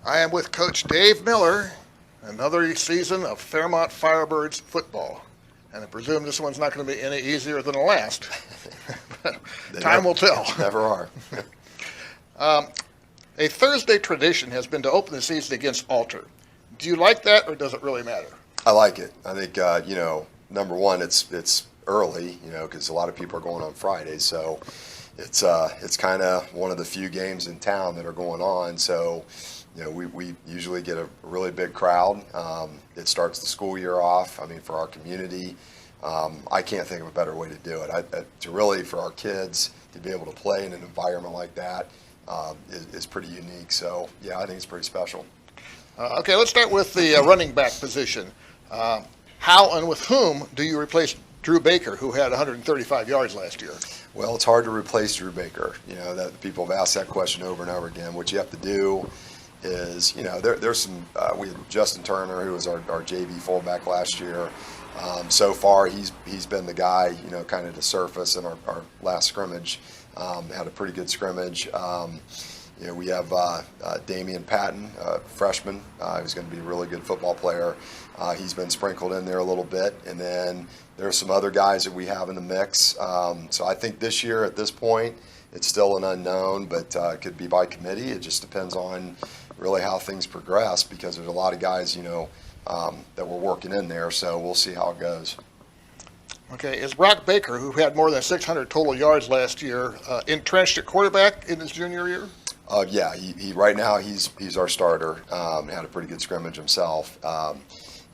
I am with Coach Dave Miller, another season of Fairmont Firebirds football. And I presume this one's not going to be any easier than the last. Time will tell. Never are. A Thursday tradition has been to open the season against Alter. Do you like that, or does it really matter? I like it. I think number one, it's early, because a lot of people are going on Fridays, so it's kind of one of the few games in town that are going on. So we usually get a really big crowd. It starts the school year off. I mean, for our community, I can't think of a better way to do it. For our kids to be able to play in an environment like that is pretty unique. So yeah, I think it's pretty special. Okay, let's start with the running back position. How and with whom do you replace Drew Baker, who had 135 yards last year? Well, it's hard to replace Drew Baker. That people have asked that question over and over again. What you have to do is, there's some. We had Justin Turner, who was our JV fullback last year. So far, he's been the guy, kind of to surface in our last scrimmage. Had a pretty good scrimmage. We have Damian Patton, freshman, who's going to be a really good football player. He's been sprinkled in there a little bit. And then there's some other guys that we have in the mix. So I think this year, at this point, it's still an unknown, but it could be by committee. It just depends on really how things progress, because there's a lot of guys, that we're working in there. So we'll see how it goes. Okay, is Brock Baker, who had more than 600 total yards last year, entrenched at quarterback in his junior year? Yeah, he right now he's our starter. Had a pretty good scrimmage himself.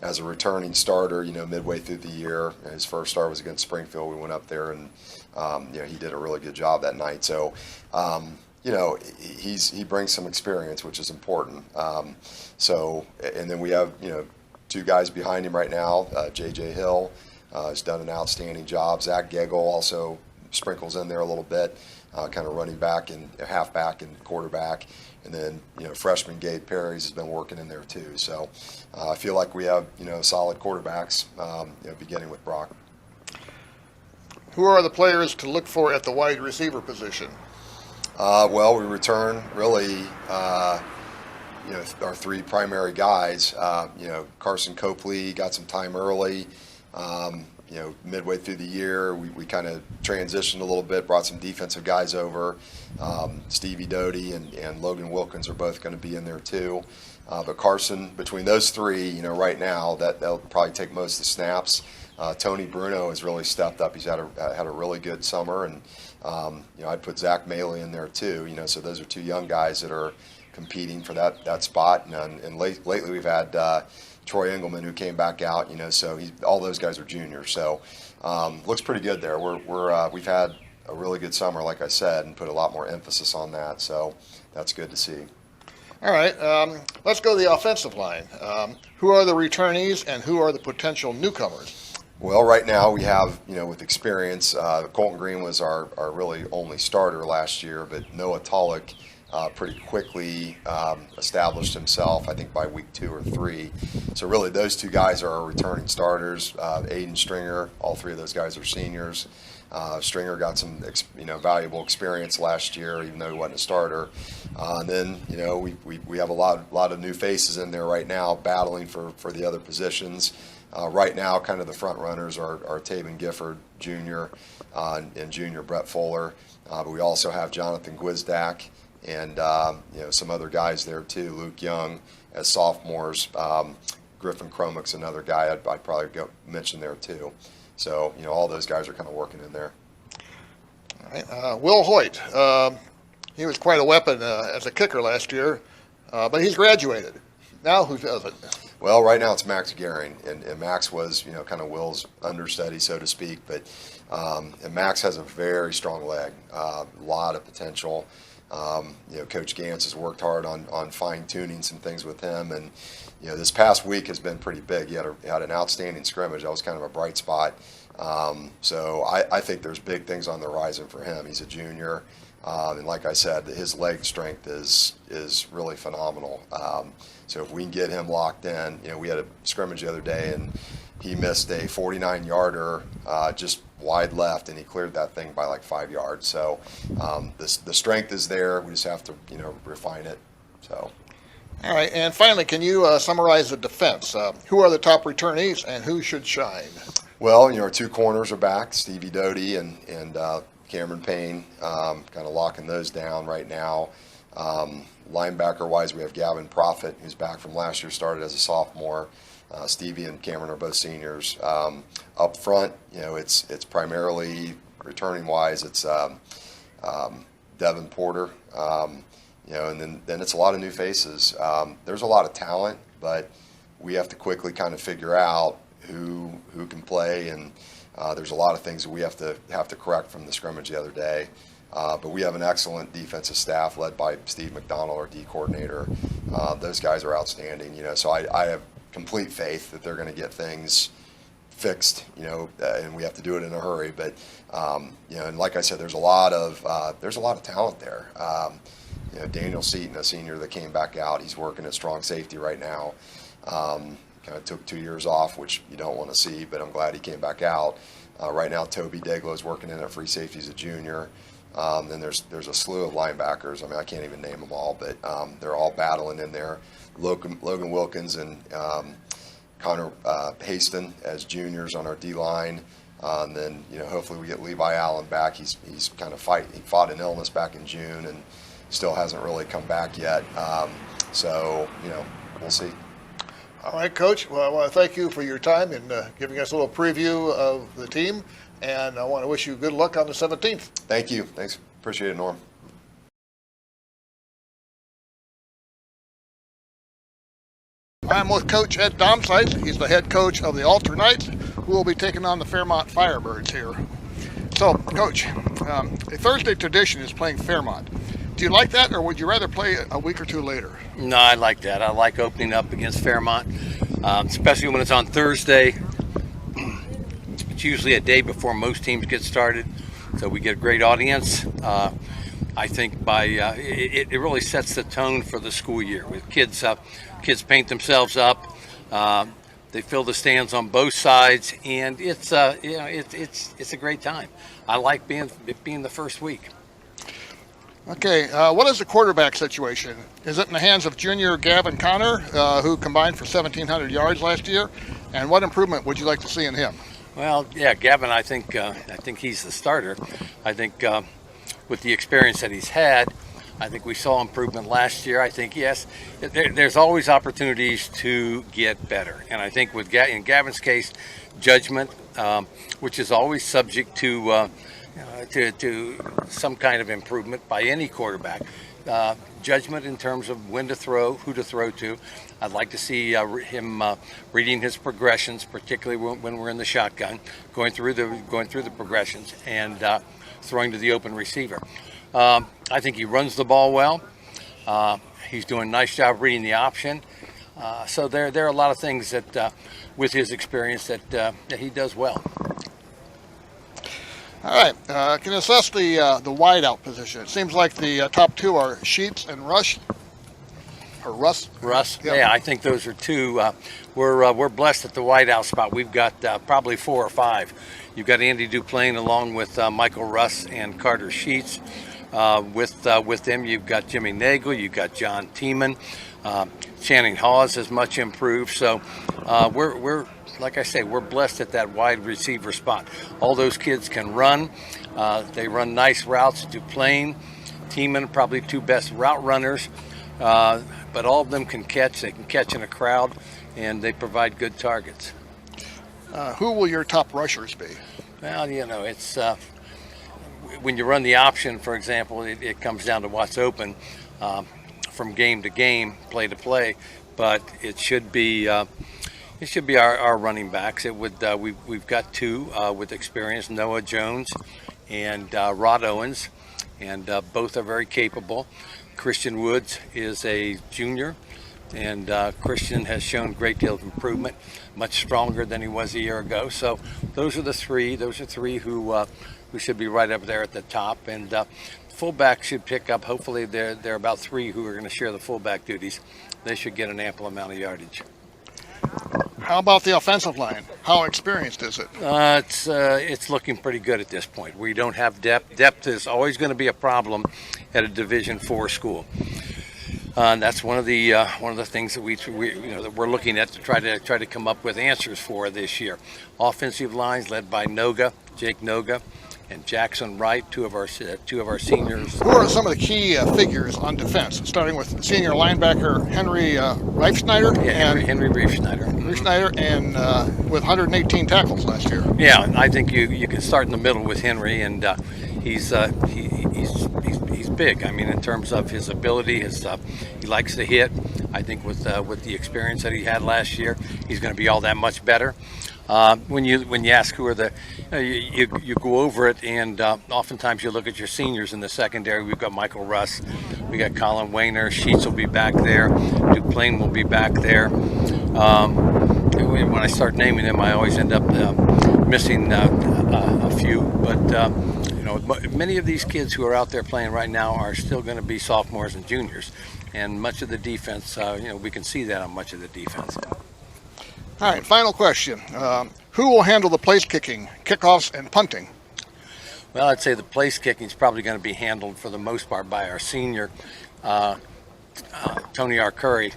As a returning starter, midway through the year, his first start was against Springfield. We went up there and he did a really good job that night. So he brings some experience, which is important. And then we have two guys behind him right now. J.J. Hill has done an outstanding job. Zach Gegel also sprinkles in there a little bit. Kind of running back and halfback and quarterback. And then, freshman Gabe Perry's has been working in there too. So I feel like we have, solid quarterbacks, beginning with Brock. Who are the players to look for at the wide receiver position? Well, we return really, our three primary guys. Carson Copley got some time early. Midway through the year, we kind of transitioned a little bit, brought some defensive guys over. Stevie Doty and Logan Wilkins are both going to be in there too. But Carson, between those three, right now, they'll probably take most of the snaps. Tony Bruno has really stepped up. He's had a really good summer, and I'd put Zach Maley in there too. So those are two young guys that are competing for that spot. And lately we've had Troy Engelman, who came back out, so all those guys are juniors. So looks pretty good there. We've had a really good summer, like I said, and put a lot more emphasis on that. So that's good to see. All right, let's go to the offensive line. Who are the returnees and who are the potential newcomers? Well, right now we have, with experience, Colton Green was our really only starter last year, but Noah Tulloch pretty quickly established himself, I think, by week 2 or 3. So really those two guys are our returning starters. Aiden Stringer, all three of those guys are seniors. Stringer got some valuable experience last year, even though he wasn't a starter. And then we have a lot of new faces in there right now battling for the other positions. Right now, kind of the front runners are Taven Gifford Jr. And Junior Brett Fuller. But we also have Jonathan Gwizdak and some other guys there too. Luke Young as sophomores. Griffin Cromick's another guy I'd probably mention there too. So all those guys are kind of working in there. All right. Will Hoyt. He was quite a weapon as a kicker last year, but he's graduated. Now who does it? Well, right now it's Max Gehring, and Max was, kind of Will's understudy, so to speak. But and Max has a very strong leg, a lot of potential. Coach Gantz has worked hard on fine-tuning some things with him, and this past week has been pretty big. He had an outstanding scrimmage. That was kind of a bright spot. So I think there's big things on the horizon for him. He's a junior. And like I said, his leg strength is really phenomenal. So if we can get him locked in, we had a scrimmage the other day and he missed a 49-yarder just wide left, and he cleared that thing by like 5 yards. So the strength is there. We just have to refine it. So. All right, and finally, can you summarize the defense? Who are the top returnees and who should shine? Well, our two corners are back, Stevie Doty and Cameron Payne, kind of locking those down right now. Linebacker-wise, we have Gavin Profit, who's back from last year, started as a sophomore. Stevie and Cameron are both seniors. Up front, it's primarily returning-wise, it's Devin Porter, and then it's a lot of new faces. There's a lot of talent, but we have to quickly kind of figure out who can play, and there's a lot of things that we have to correct from the scrimmage the other day. But we have an excellent defensive staff led by Steve McDonald, our D coordinator. Those guys are outstanding, so I have complete faith that they're going to get things fixed, and we have to do it in a hurry. But and like I said, there's a lot of talent there. Daniel Seaton, a senior that came back out, he's working at strong safety right now. Kind of took 2 years off, which you don't want to see, but I'm glad he came back out. Right now, Toby Deglow is working in at free safety as a junior. Then there's a slew of linebackers. I mean, I can't even name them all, but they're all battling in there. Logan Wilkins and Connor Haston as juniors on our D-line. And then, hopefully we get Levi Allen back. He's kind of he fought an illness back in June and still hasn't really come back yet. So, we'll see. All right, Coach. Well, I want to thank you for your time and giving us a little preview of the team. And I want to wish you good luck on the 17th. Thank you. Thanks. Appreciate it, Norm. I'm with Coach Ed Domsitz. He's the head coach of the Alter Knights, who will be taking on the Fairmont Firebirds here. So, Coach, a Thursday tradition is playing Fairmont. Do you like that, or would you rather play a week or two later? No, I like that. I like opening up against Fairmont, especially when it's on Thursday. It's usually a day before most teams get started, so we get a great audience. I think it really sets the tone for the school year. With kids paint themselves up. They fill the stands on both sides, and it's a great time. I like being the first week. Okay, what is the quarterback situation? Is it in the hands of junior Gavin Connor, who combined for 1,700 yards last year? And what improvement would you like to see in him? Well, yeah, Gavin, I think he's the starter. I think with the experience that he's had, I think we saw improvement last year. I think, yes, there's always opportunities to get better. And I think in Gavin's case, judgment, which is always subject to some kind of improvement by any quarterback. Judgment in terms of when to throw, who to throw to. I'd like to see him reading his progressions, particularly when we're in the shotgun, going through the progressions and throwing to the open receiver. I think he runs the ball well. He's doing a nice job reading the option. So there are a lot of things that, with his experience, that he does well. All right, can you assess the wideout position? It seems like the top two are Sheets and Russ. Russ, Yep. yeah, I think those are two. We're blessed at the wideout spot. We've got probably 4 or 5. You've got Andy Duplain along with Michael Russ and Carter Sheets. With them, you've got Jimmy Nagel, you've got John Tiemann. Channing Hawes has much improved. So we're like I say, we're blessed at that wide receiver spot. All those kids can run. They run nice routes. Duplain, Tiemann, probably 2 best route runners. But all of them can catch. They can catch in a crowd, and they provide good targets. Who will your top rushers be? Well, it's when you run the option, for example, it comes down to what's open from game to game, play to play. But it should be our running backs. We've got 2 with experience, Noah Jones and Rod Owens, and both are very capable. Christian Woods is a junior, and Christian has shown a great deal of improvement, much stronger than he was a year ago. So those are the 3. Those are 3 who should be right up there at the top, and fullback should pick up. Hopefully, there are about 3 who are going to share the fullback duties. They should get an ample amount of yardage. How about the offensive line? How experienced is it? It's looking pretty good at this point. We don't have depth. Depth is always going to be a problem at a Division IV school. That's one of the things that we that we're looking at to try to come up with answers for this year. Offensive lines led by Jake Noga, and Jackson Wright, two of our seniors. Who are some of the key figures on defense? Starting with senior linebacker Henry Reifsnyder. Yeah, Henry Reifsnyder. Reifsnyder, and with 118 tackles last year. Yeah, I think you can start in the middle with Henry, and he's big. I mean, in terms of his ability, he likes to hit. I think with the experience that he had last year, he's going to be all that much better. When you ask who are the, you go over it, and oftentimes you look at your seniors in the secondary. We've got Michael Russ, we got Colin Wayner, Sheets will be back there, Duplain will be back there. When I start naming them, I always end up missing a few, but many of these kids who are out there playing right now are still going to be sophomores and juniors, and much of the defense, we can see that on much of the defense. All right, final question. Who will handle the place kicking, kickoffs, and punting? Well, I'd say the place kicking is probably going to be handled for the most part by our senior, Tony Arcuri,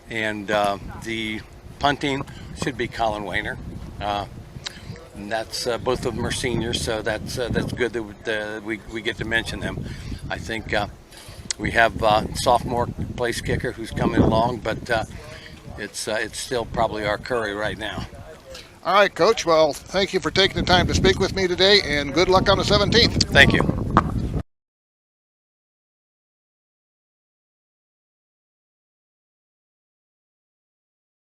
and the punting should be Colin Wayner. And that's both of them are seniors, so that's good that we get to mention them. I think we have sophomore place kicker who's coming along, but it's still probably our Curry right now. All right, Coach. Well, thank you for taking the time to speak with me today, and good luck on the 17th. Thank you.